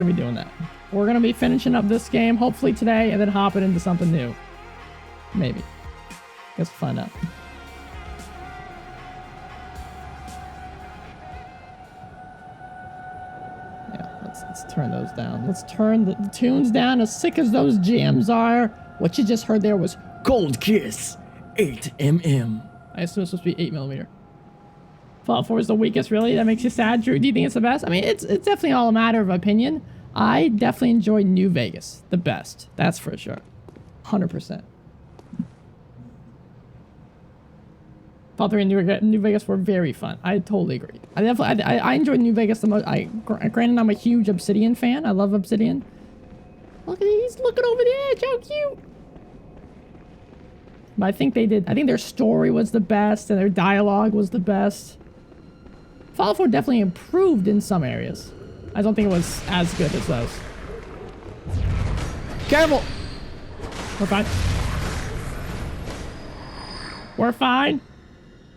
Gonna be doing that. We're gonna be finishing up this game hopefully today and then hopping into something new. Maybe. Guess we'll find out. Yeah, let's turn those down. Let's turn the tunes down. As sick as those jams are. What you just heard there was Cold Kiss 8mm. I assume it's supposed to be 8mm. Fallout 4 is the weakest, really? That makes you sad, Drew? Do you think it's the best? I mean, it's definitely all a matter of opinion. I definitely enjoy New Vegas the best. That's for sure. 100%. Fallout 3 and New Vegas were very fun. I totally agree. I enjoyed New Vegas the most. Granted, I'm a huge Obsidian fan. I love Obsidian. Look at he's looking over the edge. How cute. But I think their story was the best and their dialogue was the best. Fallout 4 definitely improved in some areas. I don't think it was as good as those. Careful! We're fine. We're fine.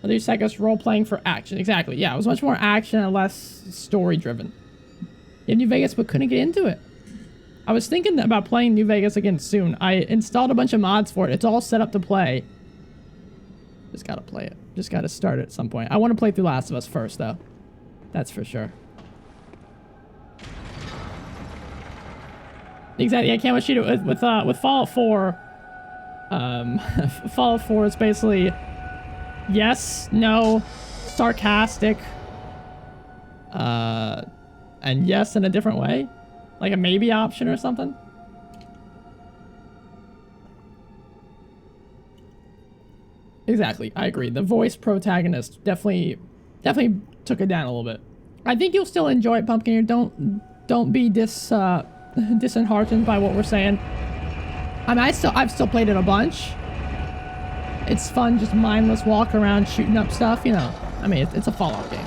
Other Psychos role-playing for action. Exactly, yeah. It was much more action and less story-driven. In New Vegas, but couldn't get into it. I was thinking about playing New Vegas again soon. I installed a bunch of mods for it. It's all set up to play. Just gotta play it. Just gotta start it at some point. I want to play through Last of Us first, though. That's for sure. Exactly. I can't shoot it with Fallout 4. Fallout 4 is basically yes, no, sarcastic, and yes in a different way, like a maybe option or something. Exactly. I agree. The voice protagonist definitely took it down a little bit. I think you'll still enjoy it, Pumpkin. Don't be disheartened by what we're saying. I mean, I've still played it a bunch. It's fun, just mindless walk around shooting up stuff, you know. I mean, it's a Fallout game.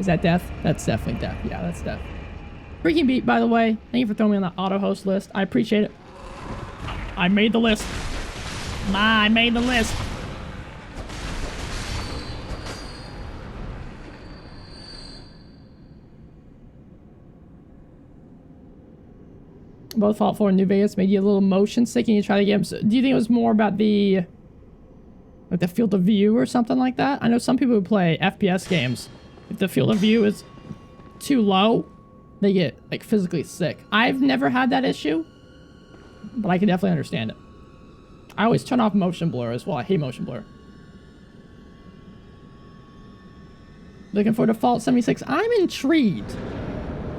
Is that death? That's definitely death. Yeah, that's death. Freaking beat, by the way. Thank you for throwing me on the auto host list. I appreciate it. I made the list. I made the list. Both Fallout 4 and New Vegas made you a little motion sick and you try to get them. So, do you think it was more about the field of view or something like that? I know some people who play FPS games, if the field of view is too low, they get like physically sick. I've never had that issue, but I can definitely understand it. I always turn off motion blur as well. I hate motion blur. Looking for Fallout 76. I'm intrigued.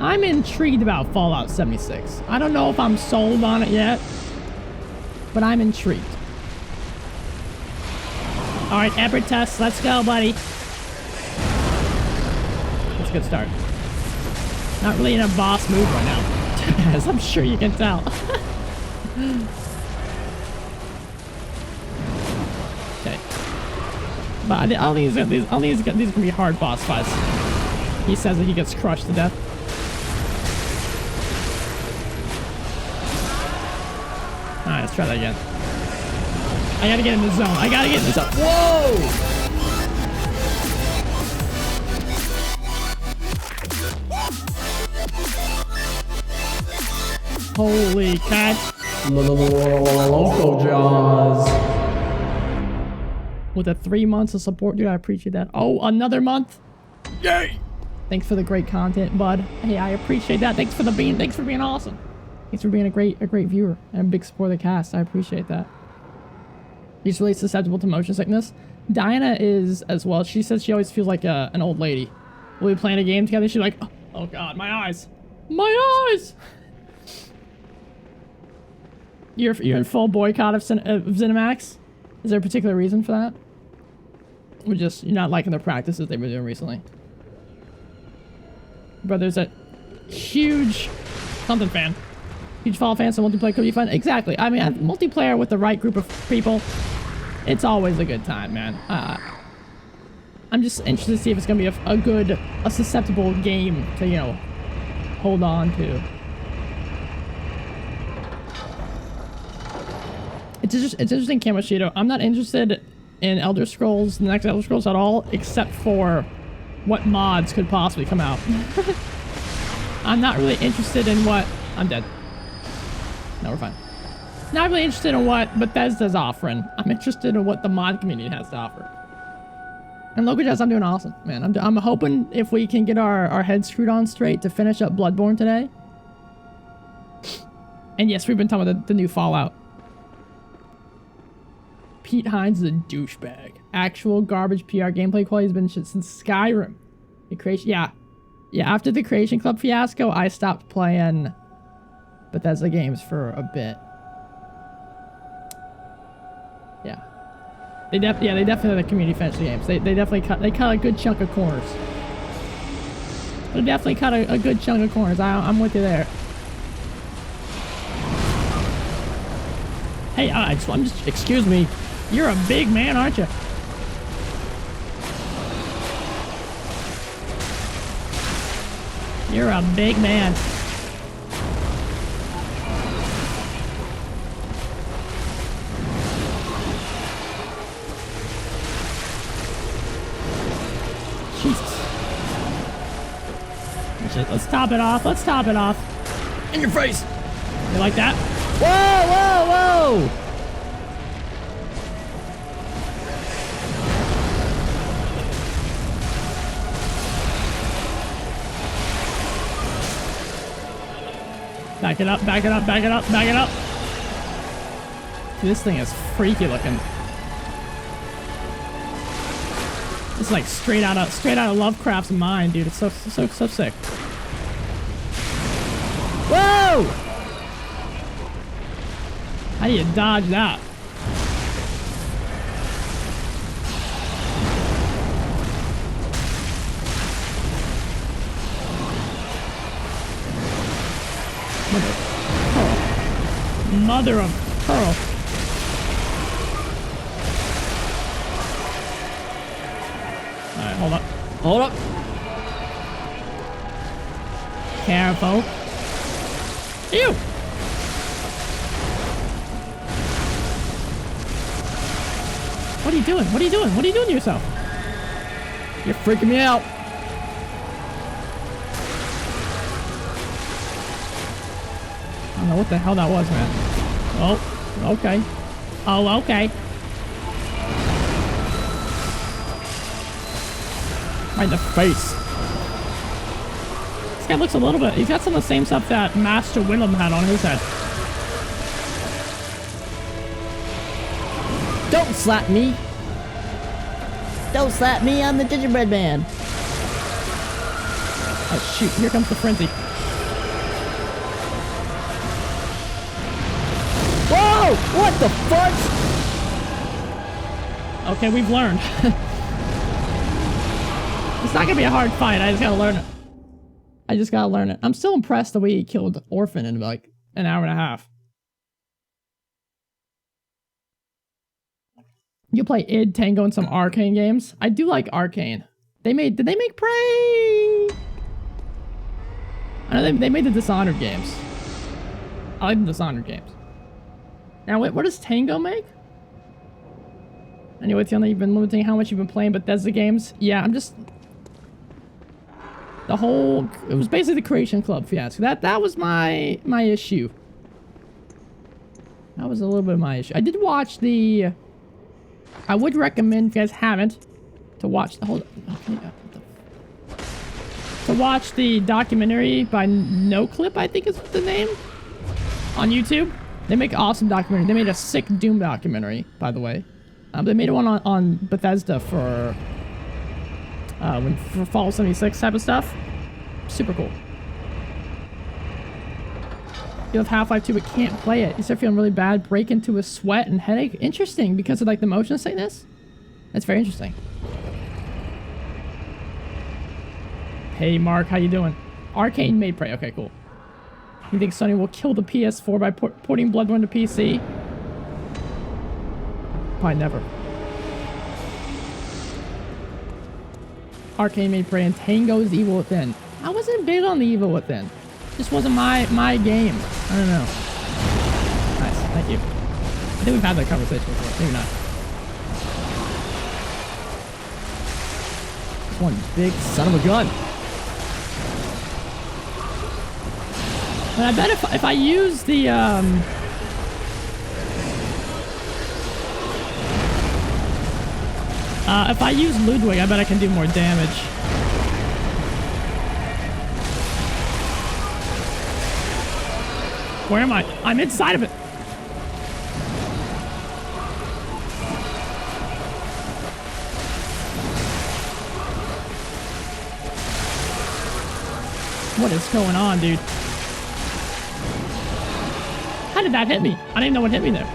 I'm intrigued about Fallout 76. I don't know if I'm sold on it yet, but I'm intrigued. Alright, Epic test. Let's go, buddy. That's a good start. Not really in a boss move right now, as I'm sure you can tell. Okay. But I don't think these are gonna be hard boss fights. He says that he gets crushed to death. Alright, let's try that again. I gotta get in the zone. I gotta get in the zone. Whoa! Holy cat. Loco Jaws. With the 3 months of support, dude, I appreciate that. Oh, another month? Yay! Thanks for the great content, bud. Hey, I appreciate that. Thanks for being awesome. Thanks for being a great viewer and a big support of the cast. I appreciate that. He's really susceptible to motion sickness. Diana is as well. She says she always feels like an old lady. We'll be playing a game together. She's like, oh god, my eyes. My eyes! You're in full boycott of ZeniMax? Is there a particular reason for that? Or just you're not liking the practices they've been doing recently? Brother's a huge something fan. Huge Fallout fan, so multiplayer could be fun. Exactly. I mean, multiplayer with the right group of people, it's always a good time, man. I'm just interested to see if it's gonna be a susceptible game to, you know, hold on to. It's interesting, Kamoshido. I'm not interested in Elder Scrolls, the next Elder Scrolls at all, except for what mods could possibly come out. I'm not really interested in what... I'm dead. No, we're fine. Not really interested in what Bethesda's offering. I'm interested in what the mod community has to offer. And local jazz, I'm doing awesome, man. I'm hoping if we can get our heads screwed on straight to finish up Bloodborne today. And yes, we've been talking about the new Fallout. Pete Hines is a douchebag. Actual garbage PR gameplay quality has been shit since Skyrim. The creation, yeah, after the Creation Club fiasco, I stopped playing Bethesda games for a bit. Yeah. They definitely let the community finish the games. They definitely cut a good chunk of corners. They definitely cut a good chunk of corners. I'm with you there. Hey, I'm just, excuse me. You're a big man, aren't you? You're a big man. Jesus. Let's top it off. Let's top it off. In your face. You like that? Whoa, whoa, whoa! Back it up, back it up, back it up, back it up. This thing is freaky looking. It's like straight out of Lovecraft's mind, dude. It's so sick. Whoa! How do you dodge that? Mother of pearl. Alright, hold up. Hold up. Careful. Ew! What are you doing? What are you doing? What are you doing to yourself? You're freaking me out. I don't know what the hell that was, man. Oh, okay. Oh, okay. Right in the face. This guy looks a little bit... He's got some of the same stuff that Master Willem had on his head. Don't slap me. Don't slap me, I'm the gingerbread man. Oh, shoot. Here comes the frenzy. Whoa! What the fuck? Okay, we've learned. It's not gonna be a hard fight. I just gotta learn it. I just gotta learn it. I'm still impressed the way he killed Orphan in like an hour and a half. You play id, Tango, and some Arcane games. I do like Arcane. Did they make Prey? I know they made the Dishonored games. I like the Dishonored games. Now, what does Tango make? Anyway, Tiana, you've been limiting how much you've been playing Bethesda games. Yeah, I'm just... The whole... It was basically the Creation Club fiasco. That was my issue. That was a little bit of my issue. I did watch the... I would recommend, if you guys haven't, to watch the whole... Okay, to watch the documentary by NoClip, I think is the name, on YouTube. They make awesome documentary. They made a sick Doom documentary, by the way. They made one on Bethesda for Fallout 76 type of stuff. Super cool. You have Half-Life 2 but can't play it. You start feeling really bad, break into a sweat and headache. Interesting, because of like the motion sickness. That's very interesting. Hey Mark, how you doing? Arcane made Prey. Okay, cool. You think Sony will kill the PS4 by porting Bloodborne to PC? Probably never. Arcane made Prey and Tango's Evil Within. I wasn't big on the Evil Within. This wasn't my game. I don't know. Nice, thank you. I think we've had that conversation before. Maybe not. one big son of a gun. And I bet if I use the, if I use Ludwig, I bet I can do more damage. Where am I? I'm inside of it. What is going on, dude? How did that hit me? I didn't know what hit me there.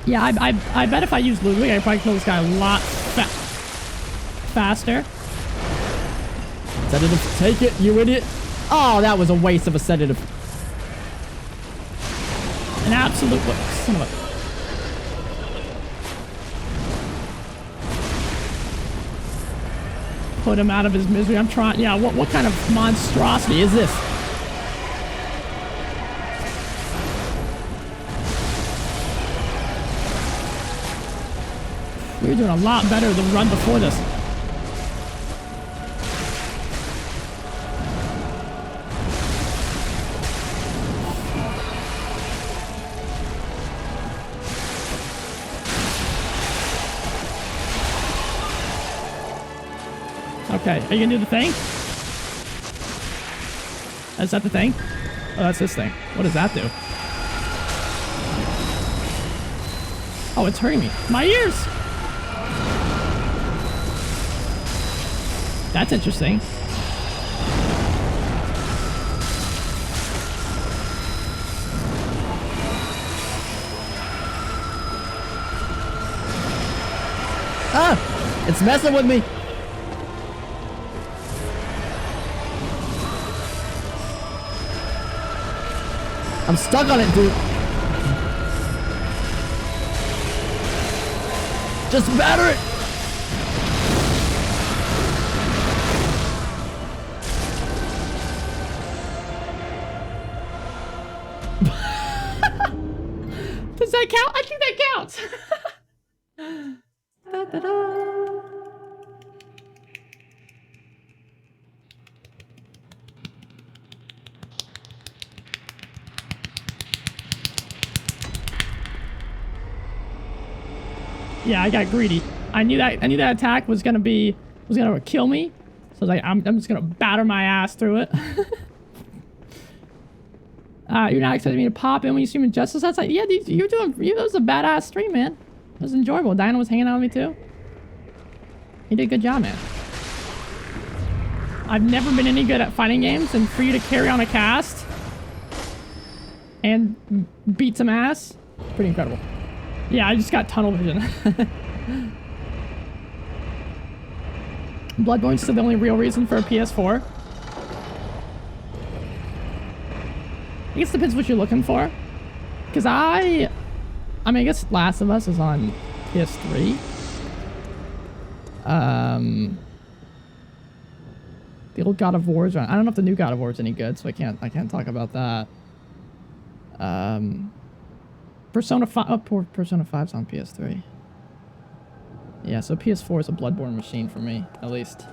Yeah, I bet if I use Ludwig, I could probably kill this guy a lot faster. Sedative, take it, you idiot. Oh, that was a waste of a sedative. An absolute son of a... Put him out of his misery. I'm trying... Yeah, what kind of monstrosity is this? We were doing a lot better than run before this. Okay, are you gonna do the thing? Is that the thing? Oh, that's this thing. What does that do? Oh, it's hurting me. My ears! That's interesting. Ah! It's messing with me! I'm stuck on it, dude. Just batter it! Does that count? I think that counts. Da, da, da. Yeah, I got greedy. I knew that attack was gonna kill me. So I was like, I'm just gonna batter my ass through it. You're not expecting me to pop in when you stream Injustice? That's like, yeah, dude, that was a badass stream, man. It was enjoyable. Diana was hanging out with me too. You did a good job, man. I've never been any good at fighting games, and for you to carry on a cast and beat some ass, pretty incredible. Yeah, I just got tunnel vision. Bloodborne's still the only real reason for a PS4. I guess it depends what you're looking for. Because I mean, I guess Last of Us is on PS3. The old God of War's on. I don't know if the new God of War is any good, so I can't talk about that. Persona 5. Oh, poor Persona 5's on PS3. Yeah, so PS4 is a Bloodborne machine for me, at least.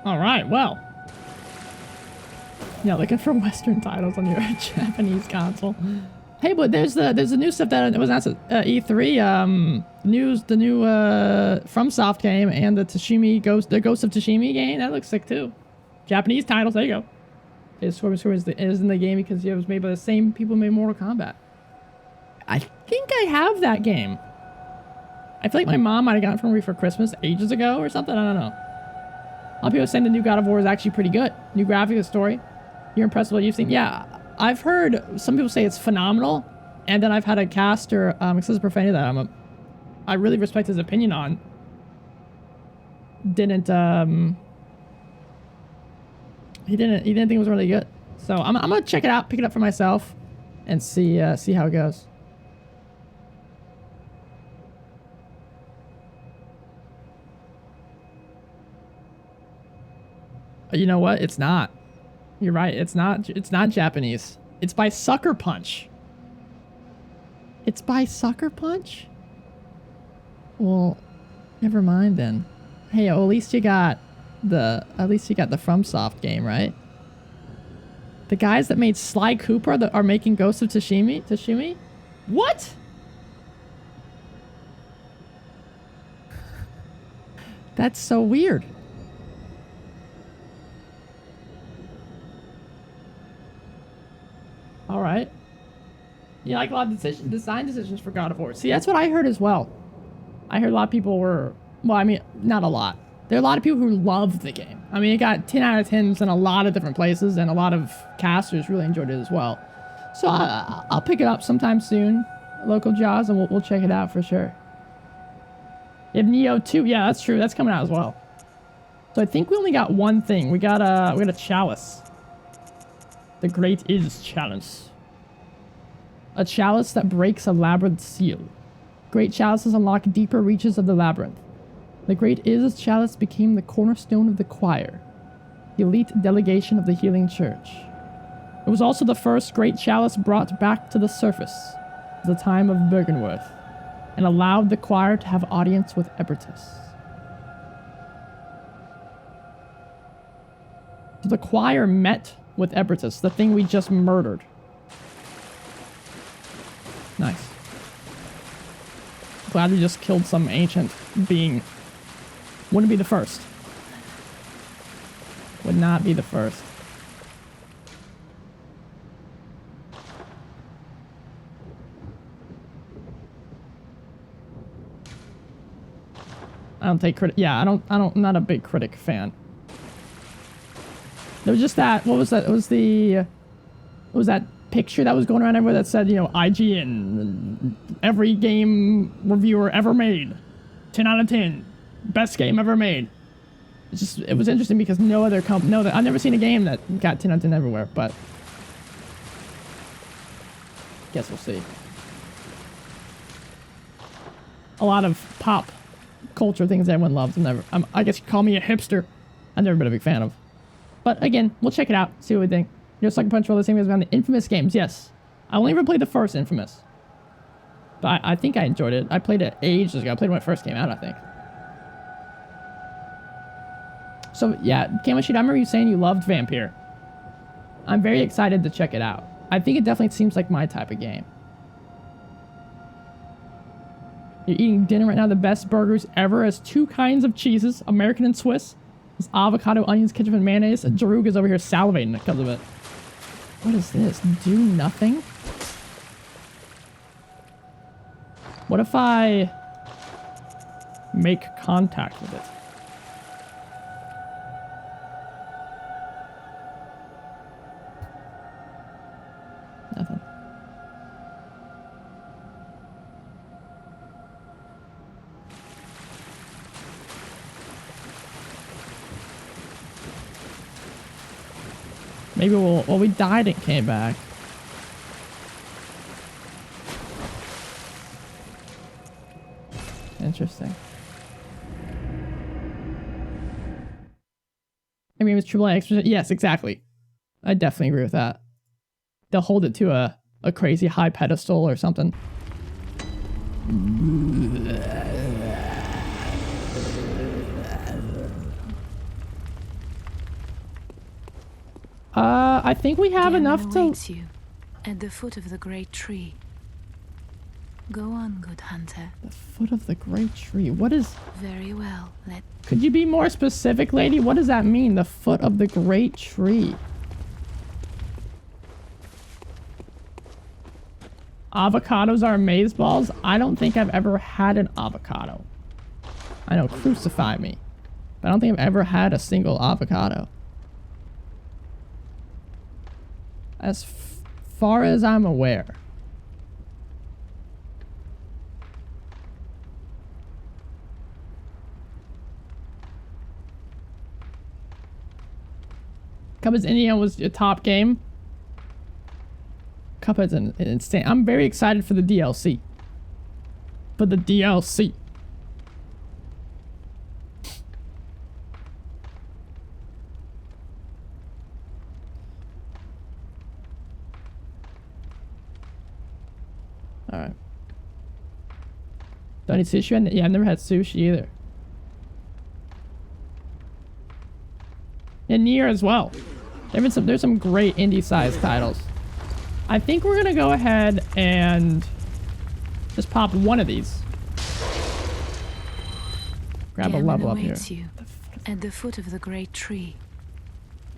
All right, well. Yeah, looking for Western titles on your Japanese console. Hey, but there's the new stuff that was announced at E3. The new FromSoft game and the Ghost of Tsushima game. That looks sick too. Japanese titles. There you go. PS4 is in the game because it was made by the same people who made Mortal Kombat. I think I have that game. I feel like my mom might have gotten it for me for Christmas ages ago or something. I don't know. A lot of people are saying the new God of War is actually pretty good. New graphic, story. You're impressed with what you've seen? Yeah, I've heard some people say it's phenomenal, and then I've had a caster, excessive profanity that I really respect his opinion on. He didn't think it was really good. So I'm gonna check it out, pick it up for myself, and see how it goes. You know what? It's not. You're right. It's not Japanese. It's by Sucker Punch. It's by Sucker Punch? Well, never mind then. Hey, well, at least you got the FromSoft game, right? The guys that made Sly Cooper are making Ghost of Tsushima? What? That's so weird. All right. Yeah, like a lot of design decisions for God of War. See, that's what I heard as well. I heard a lot of people were, well, I mean, not a lot. There are a lot of people who loved the game. I mean, it got 10 out of 10s in a lot of different places, and a lot of casters really enjoyed it as well. So I'll pick it up sometime soon, local Jaws, and we'll check it out for sure. You have Neo 2. Yeah, that's true. That's coming out as well. So I think we only got one thing. We got a chalice. The Great Is Chalice. A chalice that breaks a labyrinth seal. Great chalices unlock deeper reaches of the labyrinth. The Great Is Chalice became the cornerstone of the choir, the elite delegation of the Healing Church. It was also the first Great Chalice brought back to the surface at the time of Bergenworth, and allowed the choir to have audience with Ebertus. So the choir met with Ebertus, the thing we just murdered. Nice. Glad we just killed some ancient being. Wouldn't be the first. Would not be the first. I don't take credit. Yeah, I'm not a big critic fan. There was just that, what was that? It was what was that picture that was going around everywhere that said, you know, IGN, every game reviewer ever made, 10 out of 10, best game ever made. It was interesting because I've never seen a game that got 10 out of 10 everywhere, but guess we'll see. A lot of pop culture things that everyone loves. I guess you call me a hipster. I've never been a big fan of. But again, we'll check it out, see what we think. You know, Sucker Punch, all the same as around the Infamous games, yes. I only ever played the first Infamous. But I think I enjoyed it. I played it ages ago. I played it when it first came out, I think. So, yeah, Kamoshida, I remember you saying you loved Vampire. I'm very excited to check it out. I think it definitely seems like my type of game. You're eating dinner right now. The best burgers ever has 2 kinds of cheeses, American and Swiss. It's avocado, onions, ketchup, and mayonnaise. Jarug is over here salivating because of it. What is this? Do nothing? What if I make contact with it? Nothing. Maybe we died and came back. Interesting. I mean, it was AAA extra. Yes, exactly. I definitely agree with that. They'll hold it to a crazy high pedestal or something. I think we have enough to... you at the foot of the great tree. Go on, good hunter. The foot of the great tree. What is... Very well, Could you be more specific, lady? What does that mean? The foot of the great tree. Avocados are amazeballs? I don't think I've ever had an avocado. I know, crucify me. But I don't think I've ever had a single avocado. As far as I'm aware. Cuphead's Indiana was a top game. Cuphead's an insane. I'm very excited for the DLC. For the DLC. Alright. Don't eat sushi? Yeah, I've never had sushi either. And Nier as well. There's some great indie-sized titles. I think we're gonna go ahead and just pop one of these. Grab a level up here. You at the foot of the great tree.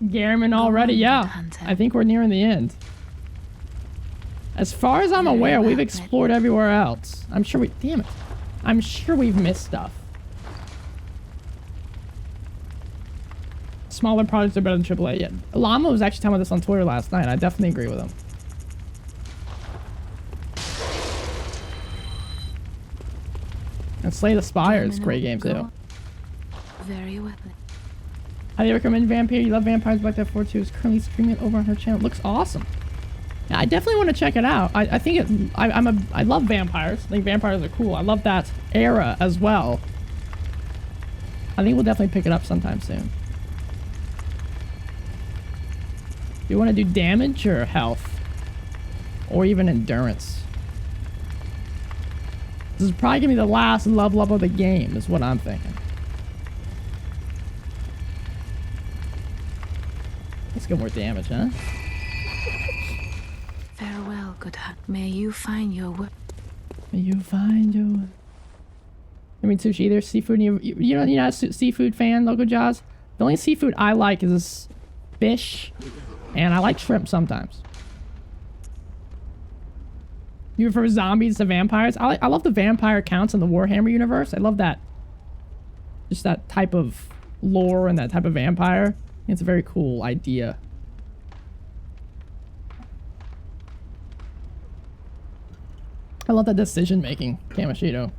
Garmin already, yeah. I think we're nearing the end. As far as I'm aware, we've explored everywhere else. I'm sure damn it. I'm sure we've missed stuff. Smaller projects are better than AAA. Yeah, Llama was actually talking about this on Twitter last night. I definitely agree with him. And Slay the Spire is a great game too. Very well. Highly recommend Vampire. You love vampires. Black Death 4 2 is currently streaming it over on her channel. It looks awesome. Yeah, I definitely want to check it out. I think I love vampires. I think vampires are cool. I love that era as well. I think we'll definitely pick it up sometime soon. Do you want to do damage or health? Or even endurance? This is probably gonna be the last level up of the game, is what I'm thinking. Let's get more damage, huh? Farewell, good heart. May you find your way. May you find your... I mean, sushi, there's seafood. You're not a seafood fan, Local Jaws? The only seafood I like is fish, and I like shrimp sometimes. You prefer zombies to vampires? I love the vampire counts in the Warhammer universe. I love that. Just that type of lore and that type of vampire. It's a very cool idea. I love that decision making, Kamashito.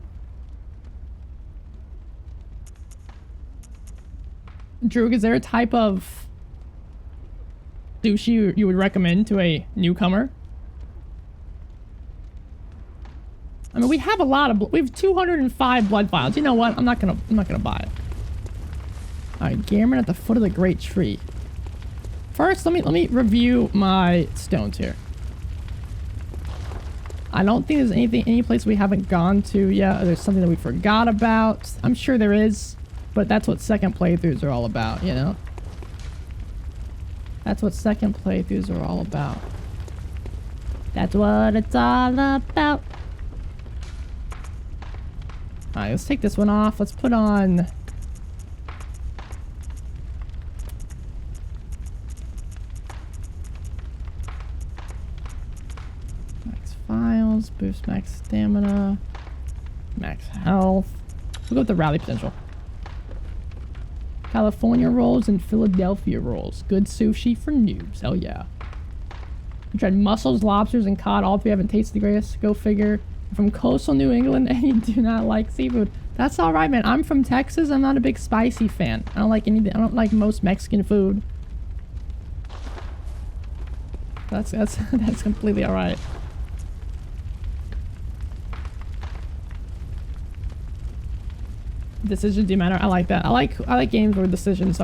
Drew, is there a type of sushi you would recommend to a newcomer? I mean, we have a lot of we have 205 blood vials. You know what? I'm not gonna buy it. All right, Gammon at the foot of the great tree. First, let me review my stones here. I don't think there's any place we haven't gone to yet. Or there's something that we forgot about. I'm sure there is, but that's what second playthroughs are all about, you know? That's what second playthroughs are all about. That's what it's all about. Alright, let's take this one off. Let's put on... max files, boost max stamina, max health. We'll go with the rally potential. California rolls and Philadelphia rolls. Good sushi for noobs. Hell yeah. We tried mussels, lobsters, and cod. All three haven't tasted the greatest. Go figure. From coastal New England and you do not like seafood. That's all right, man. I'm from Texas. I'm not a big spicy fan. I don't like anything. I don't like most Mexican food. That's completely all right. Decisions do matter. I like that. I like games where decisions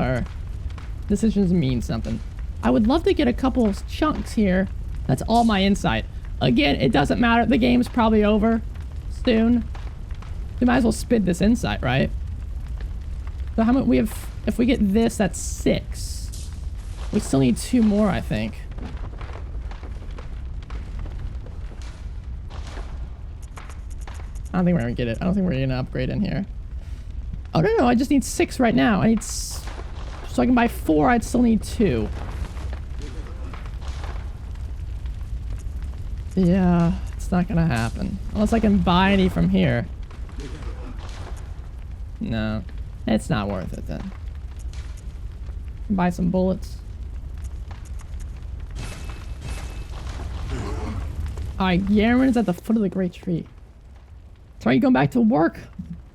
mean something. I would love to get a couple of chunks here. That's all my insight. Again, it doesn't matter. The game's probably over soon. We might as well spit this insight, right? So how much we have? If we get this, that's 6. We still need 2 more, I think. I don't think we're gonna get it. I don't think we're gonna upgrade in here. Oh no, I just need 6 right now. I need so I can buy 4. I'd still need 2. Yeah, it's not gonna happen. Unless I can buy any from here. No, it's not worth it then. Buy some bullets. Alright, Garen's at the foot of the great tree. So are you going back to work?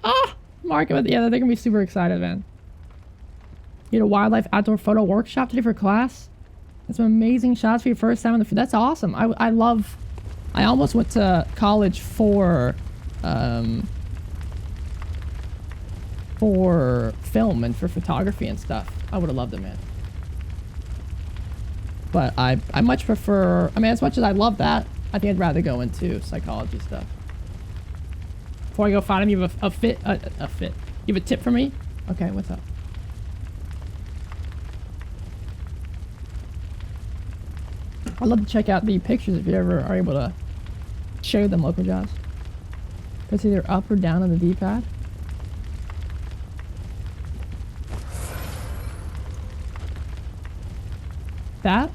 Ah! Mark, yeah, they're gonna be super excited, man. You had a wildlife outdoor photo workshop today for class? That's some amazing shots for your first time on the... That's awesome. I almost went to college for film and for photography and stuff. I would have loved it, man. But I much prefer... I mean, as much as I love that, I think I'd rather go into psychology stuff. Before I go find him, you have a fit. You have a tip for me? Okay, what's up? I'd love to check out the pictures if you ever are able to share them, Local Jaws. It's either up or down on the D-pad. That?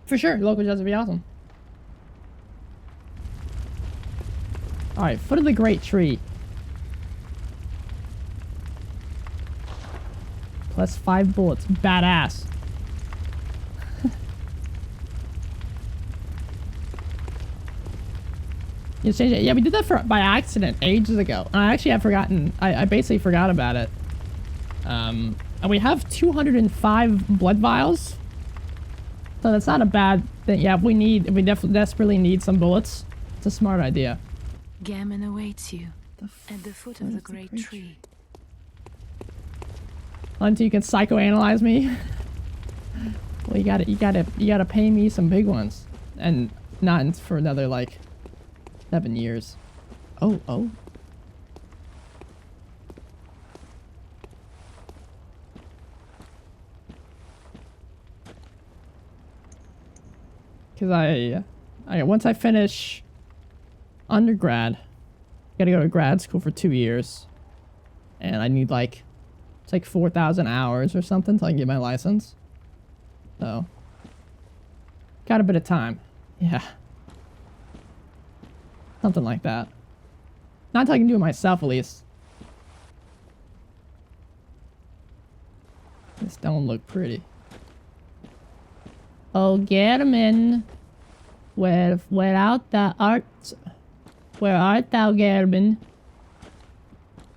For sure, Local Jaws would be awesome. Alright, foot of the great tree. Plus 5 bullets. Badass. You change it. Yeah, we did that by accident ages ago. And I actually have forgotten. I basically forgot about it. And we have 205 blood vials. So that's not a bad thing. Yeah, if we desperately need some bullets, it's a smart idea. Gammon awaits you at the foot of the great tree. Until you can psychoanalyze me. Well, you gotta pay me some big ones, and not for another like 7 years. Oh. Cause I once I finish undergrad, gotta go to grad school for 2 years, and I need like, it's like 4,000 hours or something till I can get my license. So, got a bit of time. Yeah. Something like that. Not until I can do it myself, at least. This don't look pretty. Oh, German. Where art thou, German?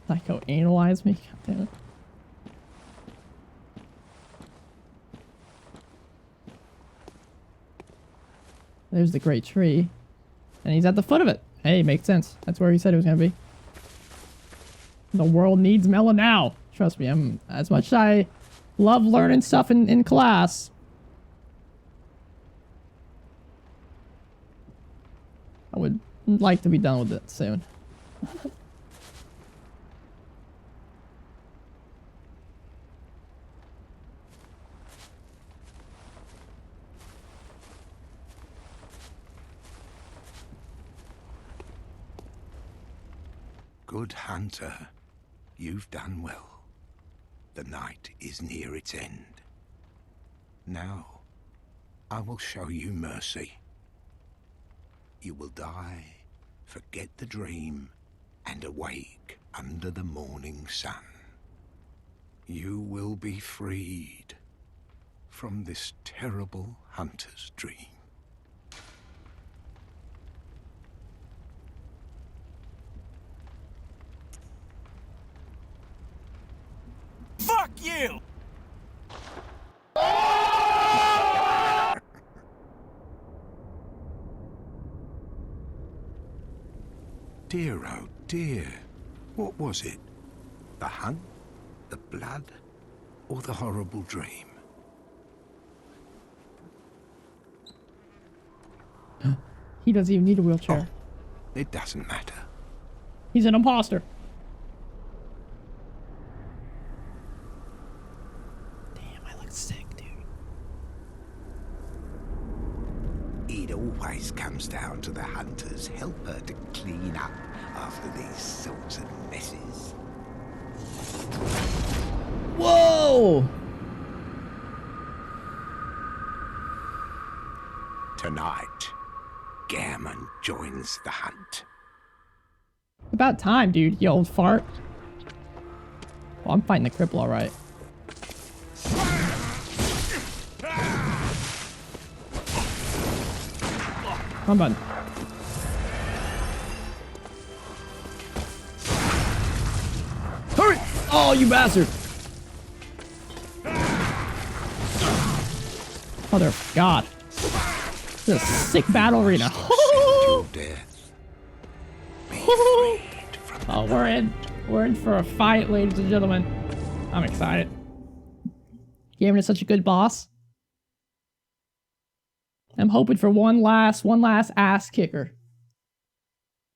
Psychoanalyze me? God damn it. There's the great tree. And he's at the foot of it. Hey, makes sense. That's where he said it was gonna be. The world needs Melon now. Trust me, as much as I love learning stuff in class. I would like to be done with it soon. Good hunter, you've done well. The night is near its end. Now, I will show you mercy. You will die, forget the dream, and awake under the morning sun. You will be freed from this terrible hunter's dream. Fuck you! Dear, oh dear. What was it? The hunt? The blood? Or the horrible dream? He doesn't even need a wheelchair. Oh, it doesn't matter. He's an imposter. Damn, I look sick, dude. It always comes down to the hunter's helper to clean up after these sorts of messes. Whoa! Tonight, Gammon joins the hunt. About time, dude, you old fart. Well, I'm fighting the cripple, alright. Come on. Hurry! Oh, you bastard! Mother of God. This is a sick battle arena. Your death. Be freed from Oh, we're in for a fight, ladies and gentlemen. I'm excited. Gambit is such a good boss. I'm hoping for one last ass kicker.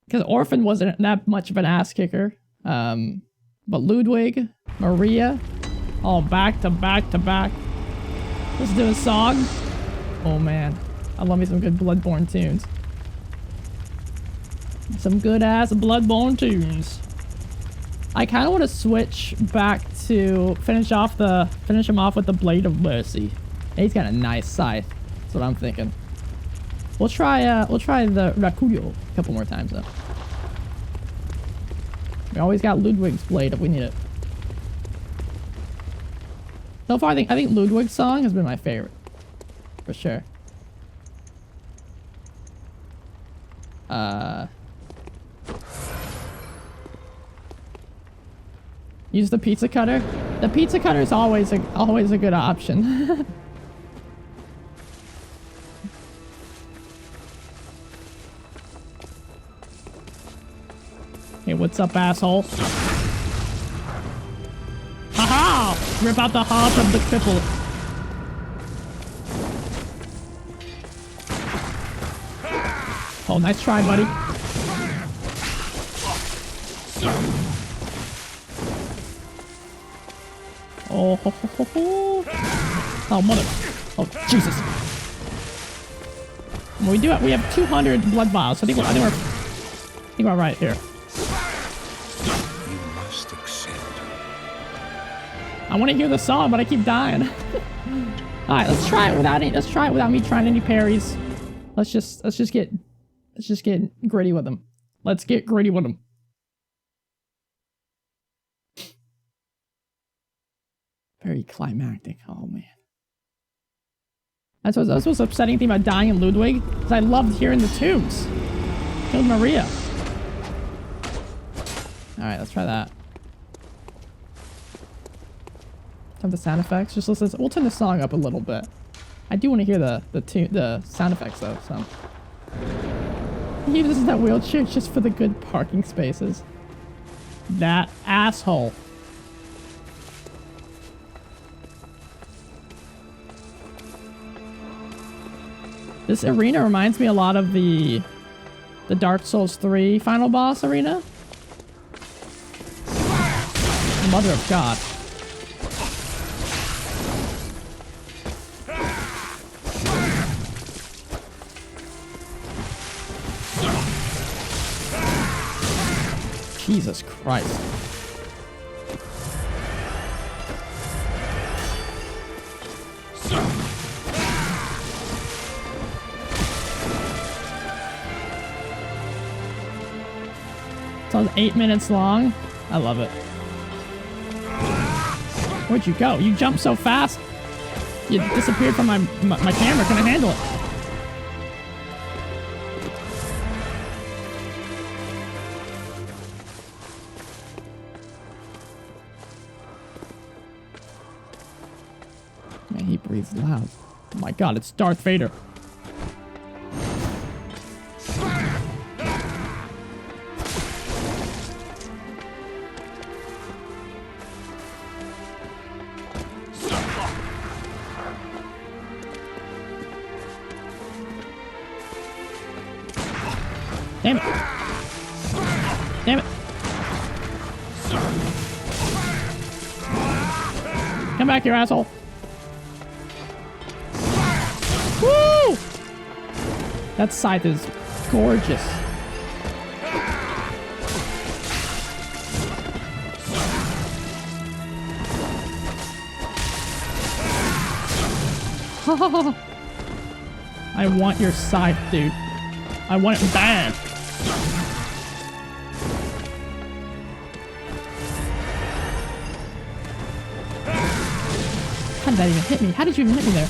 Because Orphan wasn't that much of an ass kicker. But Ludwig, Maria, all back to back to back. Let's do a song. Oh man, I love me some good Bloodborne tunes. Some good ass Bloodborne tunes. I kind of want to switch back to finish him off with the Blade of Mercy. He's got a nice scythe. That's what I'm thinking. We'll try the Rakuyo a couple more times though. We always got Ludwig's blade if we need it. So far, I think Ludwig's song has been my favorite, for sure. Use the pizza cutter. The pizza cutter is always a good option. Hey, what's up, asshole? Haha! Rip out the heart of the cripple. Oh, nice try, buddy. Oh, ho, ho, ho, ho. Oh, mother. Oh, Jesus. Well, we have 200 blood vials, so I think we're right here. You must accept. I want to hear the song, but I keep dying. All right, let's try it without me trying any parries. Let's just get gritty with them. Let's get gritty with them. Very climactic. Oh man. That's what's upsetting thing about dying in Ludwig, is I loved hearing the tunes. Killed Maria. Alright, let's try that. Have the sound effects. Just listen. We'll turn the song up a little bit. I do want to hear the sound effects though, so. He uses that wheelchair just for the good parking spaces. That asshole. This arena reminds me a lot of the Dark Souls 3 final boss arena. Mother of God. Jesus Christ. It's 8 minutes long. I love it. Where'd you go? You jumped so fast. You disappeared from my camera. Can I handle it? Man, he breathes loud. Oh my God, it's Darth Vader. Damn it. Damn it. Come back here, asshole. Woo! That scythe is gorgeous. I want your scythe, dude. I want it bad. How did that even hit me? How did you even hit me there?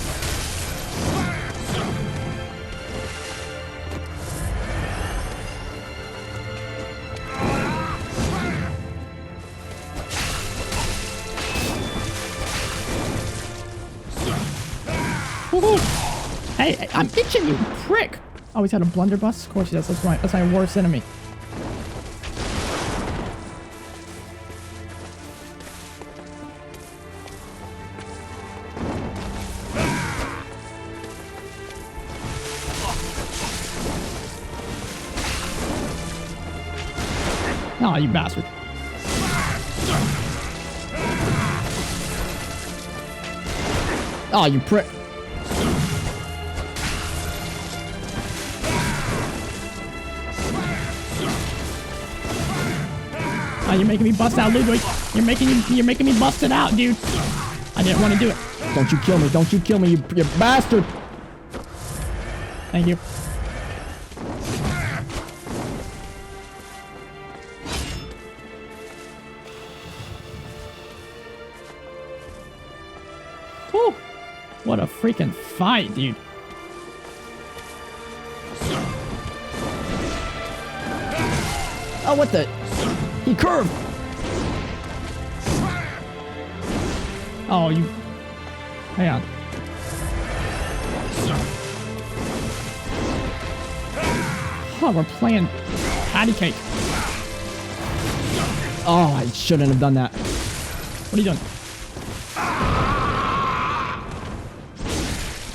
Hey, I'm itching, you prick! Oh, he's got a blunderbuss? Of course he does. That's my worst enemy. Oh, you bastard. Oh, you prick. Oh, you're making me bust out, Ludwig. You're making me bust it out, dude. I didn't want to do it. Don't you kill me. Don't you kill me, you bastard. Thank you. Whew. What a freaking fight, dude. Oh, what the? He curved. Oh, you. Hang on. Oh, we're playing patty cake. Oh, I shouldn't have done that. What are you doing?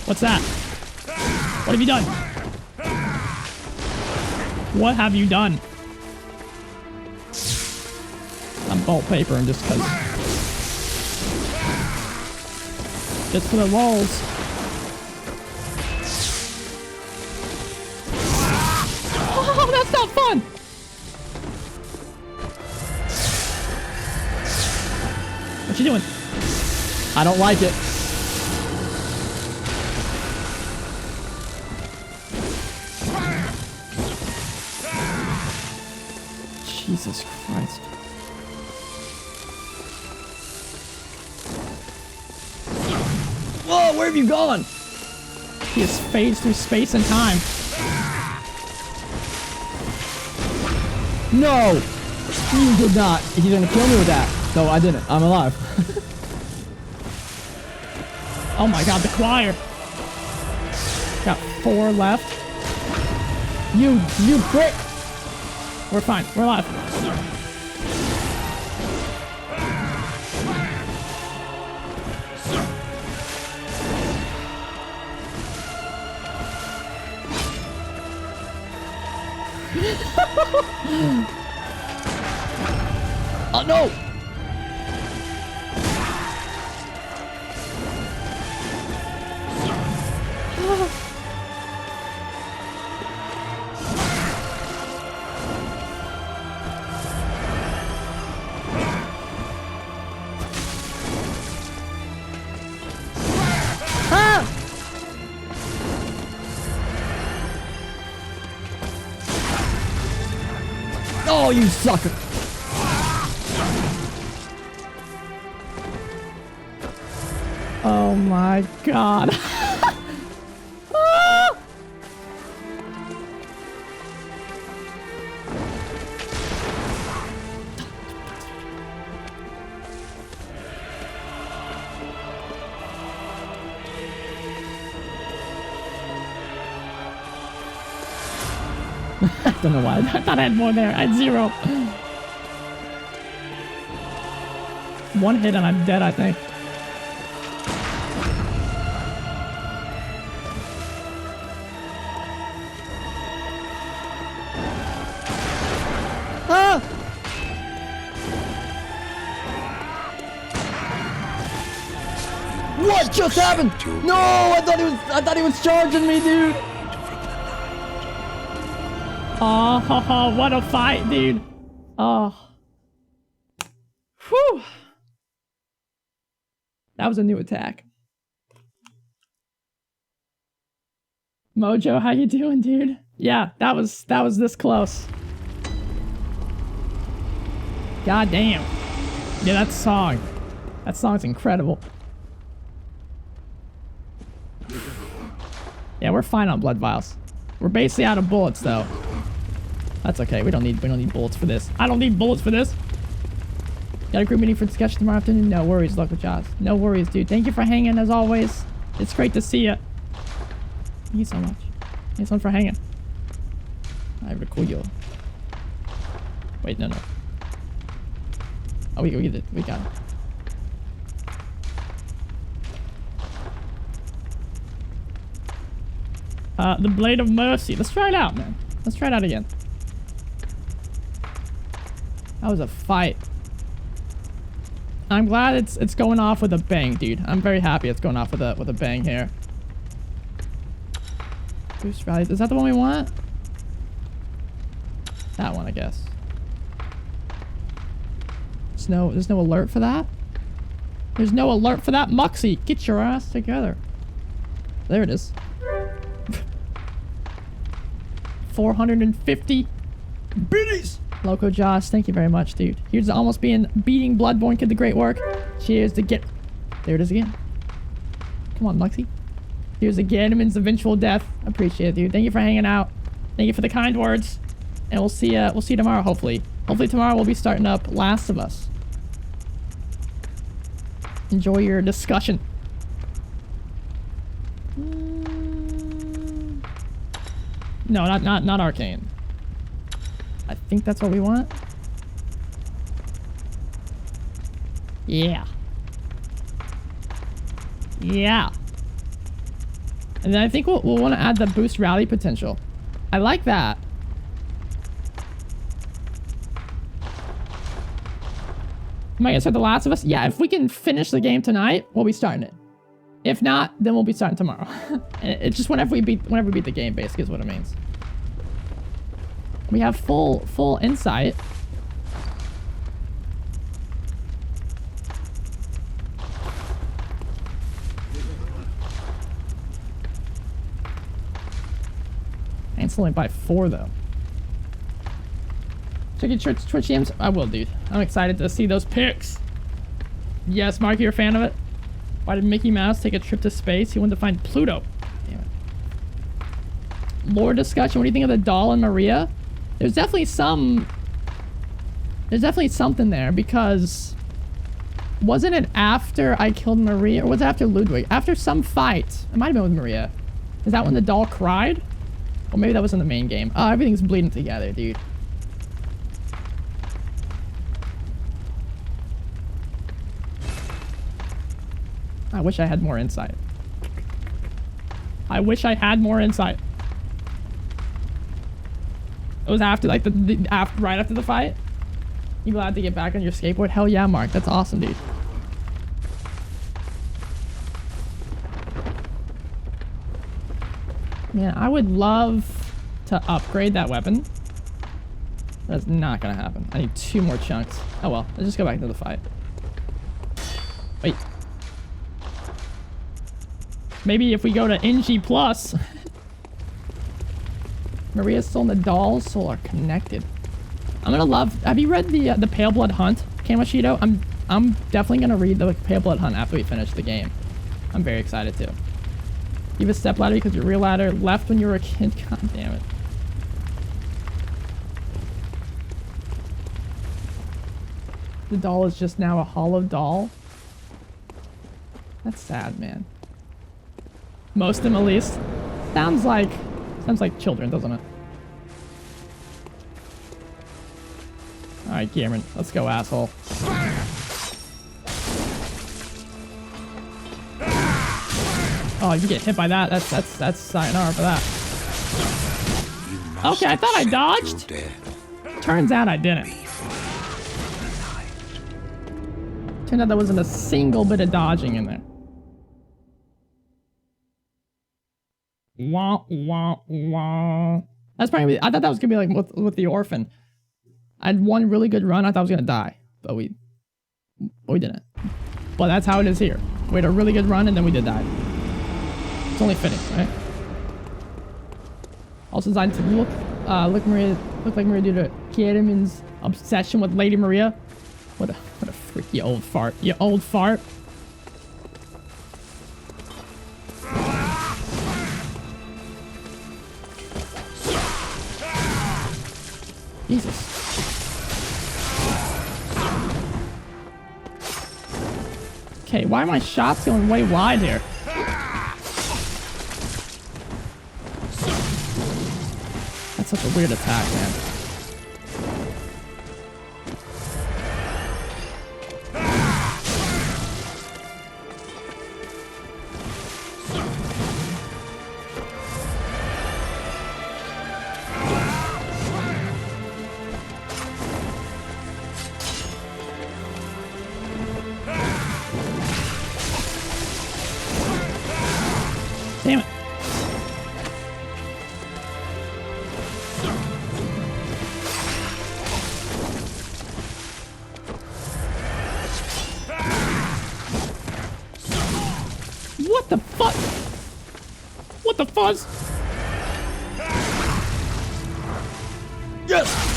What's that? What have you done? What have you done? I'm bolt paper and just cause. Just for the walls. Oh, that's not fun! What you doing? I don't like it. Jesus Christ. Whoa, where have you gone? He has phased through space and time. No! You did not. He's gonna kill me with that. No, I didn't. I'm alive. Oh my god, the choir. Got 4 left. You prick! We're fine. We're alive. Oh no! Oh, you sucker! Oh my god. Ah! I don't know why. I thought I had more there. I had 0. 1 hit and I'm dead, I think. Ah! What just happened? No, I thought he was charging me, dude. Oh, what a fight, dude. Oh. Whew. That was a new attack. Mojo, how you doing, dude? Yeah, that was this close. God damn. Yeah, that song's incredible. Yeah, we're fine on blood vials. We're basically out of bullets though. That's okay. We don't need bullets for this. I don't need bullets for this. Got a group meeting for discussion tomorrow afternoon? No worries, luck with Jaws. No worries, dude. Thank you for hanging as always. It's great to see you. Thank you so much. Thanks one for hanging. I record you. Wait, no. Oh, we got it. The Blade of Mercy. Let's try it out, man. Let's try it out again. That was a fight. I'm glad it's going off with a bang, dude. I'm very happy it's going off with a bang here. Boost rally. Is that the one we want? That one, I guess. There's no alert for that? There's no alert for that? Muxie, get your ass together. There it is. 450 biddies. Loco Josh, thank you very much, dude. Here's to almost beating Bloodborne. Kid, the great work. Cheers to get. There it is again. Come on, Muxie. Here's to Ganneman's eventual death. Appreciate it, dude. Thank you for hanging out. Thank you for the kind words. And we'll see you tomorrow, hopefully. Hopefully tomorrow we'll be starting up Last of Us. Enjoy your discussion. No, not Arcane. I think that's what we want. Yeah. Yeah. And then I think we'll want to add the boost rally potential. I like that. Am I gonna start The Last of Us? Yeah, if we can finish the game tonight, we'll be starting it. If not, then we'll be starting tomorrow. It's just whenever we beat the game, basically, is what it means. We have full insight. And it's only by 4 though. Check your Twitch games. I will, dude. I'm excited to see those pics. Yes, Mark, you're a fan of it? Why did Mickey Mouse take a trip to space? He wanted to find Pluto. Damn it. Lore discussion. What do you think of the doll and Maria? There's definitely something there, because wasn't it after I killed Maria, or was it after Ludwig? After some fight. It might have been with Maria. Is that when the doll cried? Or maybe that was in the main game. Oh, everything's bleeding together, dude. I wish I had more insight. I wish I had more insight. It was after, like, right after the fight? You glad to get back on your skateboard? Hell yeah, Mark. That's awesome, dude. Man, I would love to upgrade that weapon. That's not gonna happen. I need 2 more chunks. Oh well, let's just go back into the fight. Wait. Maybe if we go to NG+. Maria's soul and the doll's soul are connected. I'm gonna love. Have you read the Pale Blood Hunt, Kamoshito? I'm definitely gonna read the Pale Blood Hunt after we finish the game. I'm very excited too. You have a step ladder because your real ladder left when you were a kid. God damn it. The doll is just now a hollow doll. That's sad, man. Most of them, at least. Sounds like children, doesn't it? Alright, Cameron. Let's go, asshole. Oh, if you get hit by that, that's sayonara for that. Okay, I thought I dodged. Turns out I didn't. Turned out there wasn't a single bit of dodging in there. Wah, wah, wah. That's probably. I thought that was gonna be like with the orphan. I had one really good run. I thought I was gonna die, but we didn't. But that's how it is here. We had a really good run and then we did die. It's only fitting, right? Also designed to look like Maria due to Kieran's obsession with Lady Maria. What a freaky old fart. You old fart. Jesus. Okay, why are my shots going way wide here? That's such a weird attack, man. Damn it. What the fuck? What the fuzz? Yes!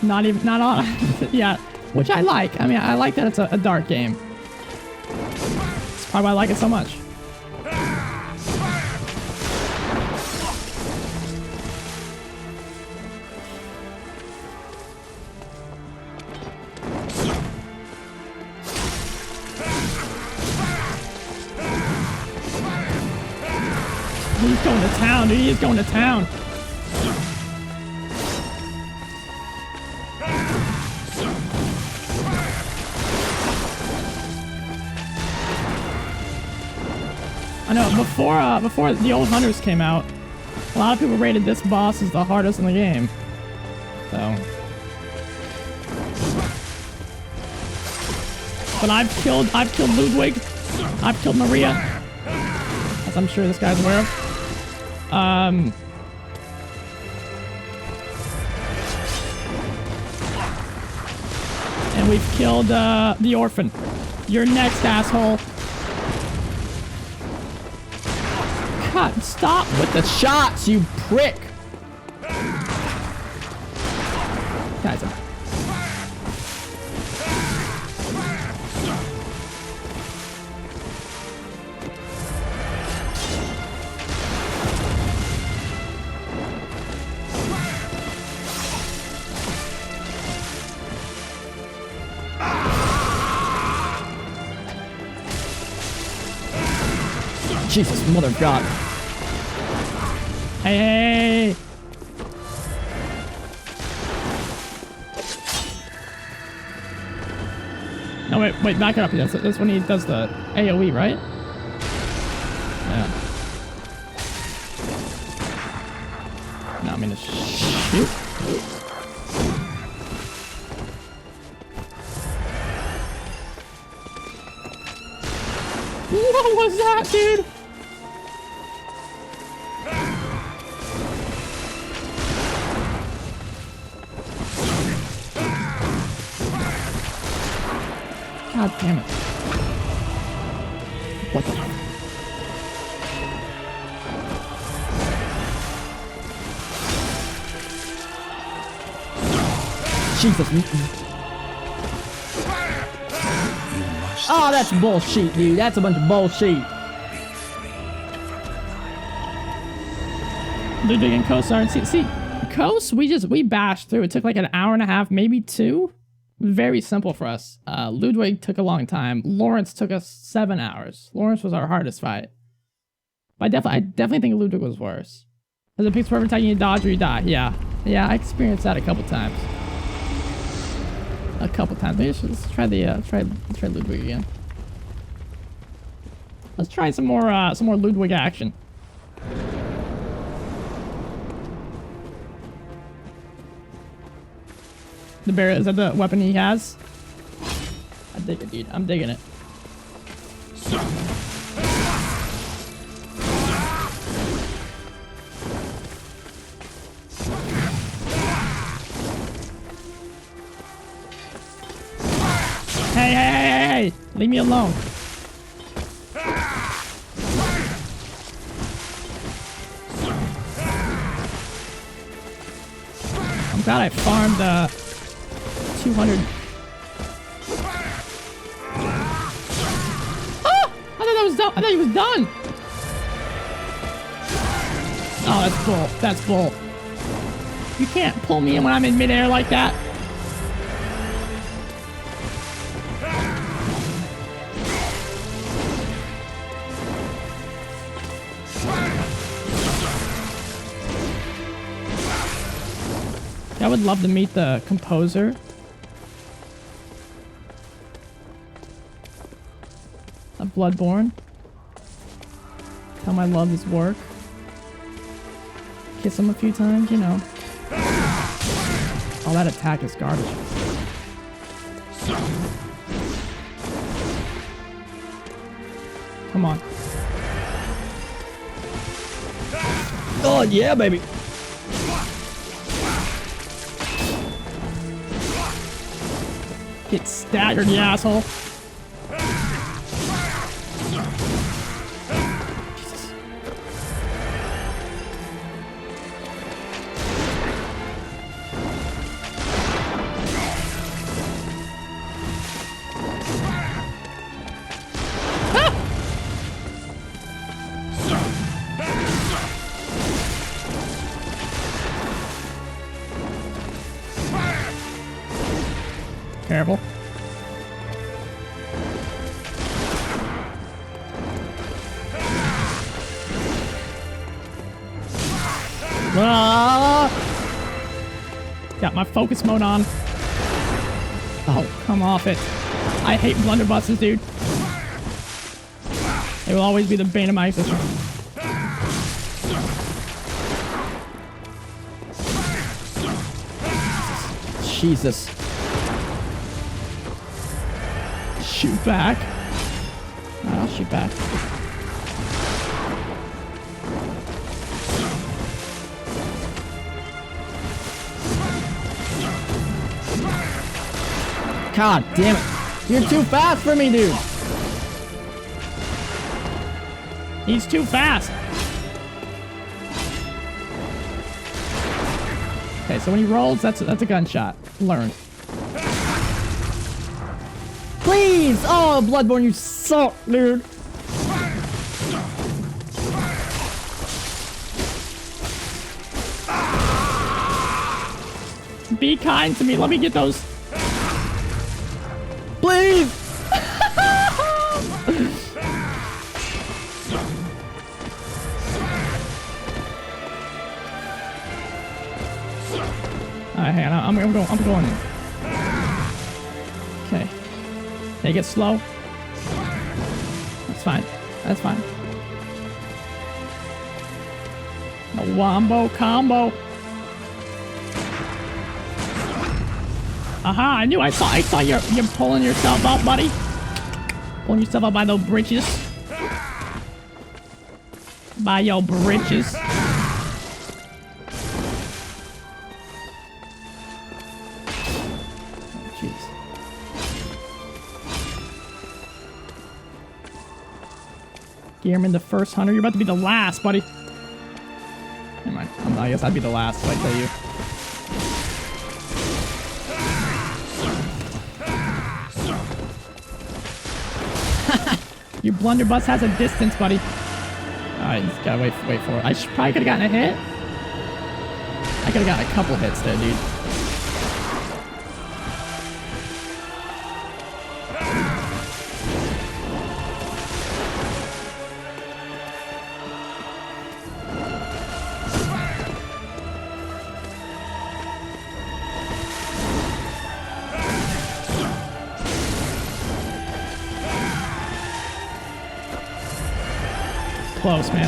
Not on. Yeah, which I like. I mean, I like that it's a dark game. That's probably why I like it so much. He's going to town, dude. He's going to town. I know, before the old Hunters came out, a lot of people rated this boss as the hardest in the game. So. But I've killed Ludwig. I've killed Maria. As I'm sure this guy's aware of. And we've killed the orphan. You're next, asshole. God, stop with the shots, you prick! Guys, Jesus, mother of God. Hey! No, wait, back it up. That's when he does the AoE, right? Yeah. No, I mean to shoot. What was that, dude? God damn it. What the fuck? Jesus. Oh, that's bullshit, dude. That's a bunch of bullshit. Ludwig and Coast are... See, Coast, we bashed through. It took like an hour and a half, maybe 2. Very simple for us. Ludwig took a long time. Lawrence took us 7 hours. Lawrence was our hardest fight. But I definitely think Ludwig was worse. Because it picks for every time you dodge or you die. Yeah, I experienced that a couple times. Maybe let's try the try Ludwig again. Let's try some more Ludwig action. The bear, is that the weapon he has? I dig it, dude. I'm digging it. Hey! Leave me alone. I'm glad I farmed 200. Ah! I thought that was done. I thought he was done. Oh, that's bull. That's bull. You can't pull me in when I'm in midair like that. I would love to meet the composer. Of Bloodborne. Tell him I love his work. Kiss him a few times, you know. Oh, that attack is garbage. Come on. Oh, yeah, baby. Get staggered, you asshole. Jesus. Careful. Ah! Got my focus mode on. Oh, come off it. I hate blunderbusses, dude. They will always be the bane of my existence. Jesus. Shoot back. I'll shoot back. God damn it. You're too fast for me, dude. He's too fast. Okay, so when he rolls, that's a gunshot. Learn. Please! Oh, Bloodborne, you suck, dude. Be kind to me. Let me get those. Please! Alright, hang on. I'm going in. Okay. Take it slow. That's fine. That's fine. A wombo combo. Aha! I knew. I saw you're pulling yourself up, buddy. Pulling yourself up by those britches. By your britches. Gearman, the first hunter. You're about to be the last, buddy. Never mind. I guess I'd be the last, so I tell you. Your blunderbuss has a distance, buddy. Alright, just gotta wait for it. I probably could've gotten a hit. I could've gotten a couple hits there, dude. Close, man.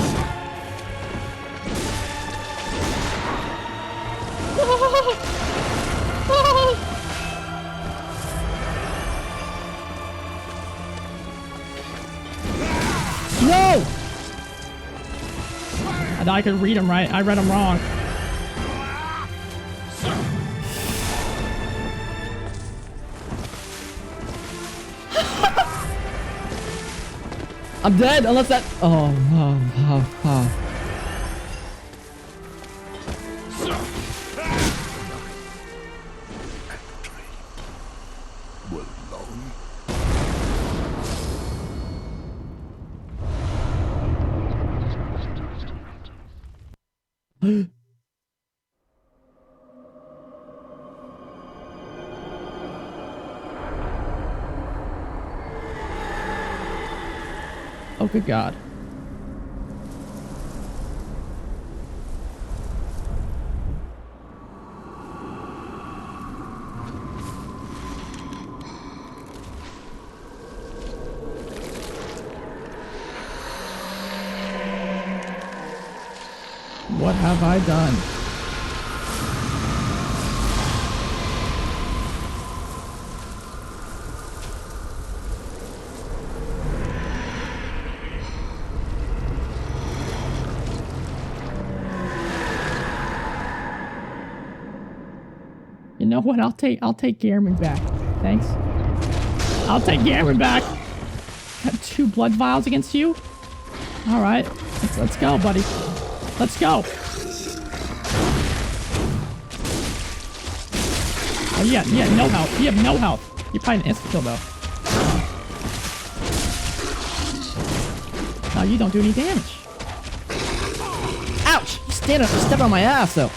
No! I thought I could read him right. I read him wrong. I'm dead unless that. Oh. Oh, good God. What have I done? know what? I'll take Gehrman back. Thanks. I'll take Gehrman back. Got 2 blood vials against you. All right, let's go, buddy. Let's go. Oh yeah, no health. You have no health. You're probably an insta kill though. No, you don't do any damage. Ouch! You stepping on my ass though.